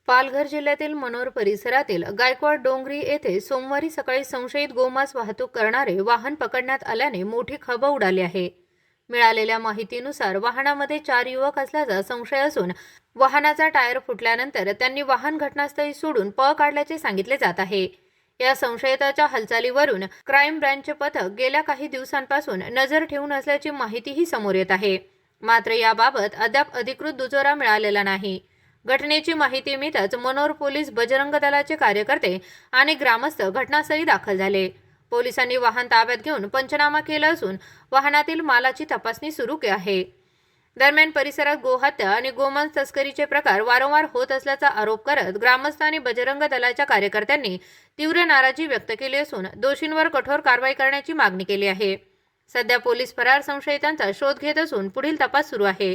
पालघर जिल्ह्यातील मनोर परिसरातील गायकवाड डोंगरी येथे सोमवारी सकाळी संशयित गोमांस वाहतूक करणारे वाहन पकडण्यात आल्याने मोठी खळबळ उडाली आहे। मिळालेल्या माहितीनुसार वाहनामध्ये 4 युवक असल्याचा संशय असून वाहनाचा टायर फुटल्यानंतर त्यांनी वाहन घटनास्थळी सोडून पळ काढल्याचे सांगितले जात आहे। या संशयिताच्या हालचालीवरून क्राईम ब्रँचचे पथक गेल्या काही दिवसांपासून नजर ठेवून असल्याची माहितीही समोर येत आहे। मात्र याबाबत अद्याप अधिकृत दुजोरा मिळालेला नाही। घटनेची माहिती मिळताच मनोर पोलीस, बजरंग दलाचे कार्यकर्ते आणि ग्रामस्थ घटनास्थळी दाखल झाले। पोलिसांनी वाहन ताब्यात घेऊन पंचनामा केला असून वाहनातील मालाची तपासणी सुरू आहे। दरम्यान परिसरात गोहत्या आणि गोमांस तस्करीचे प्रकार वारंवार होत असल्याचा आरोप करत ग्रामस्थ आणि बजरंग दलाच्या कार्यकर्त्यांनी तीव्र नाराजी व्यक्त केली असून दोषींवर कठोर कारवाई करण्याची मागणी केली आहे। सध्या पोलीस फरार संशयितांचा शोध घेत असून पुढील तपास सुरू आहे।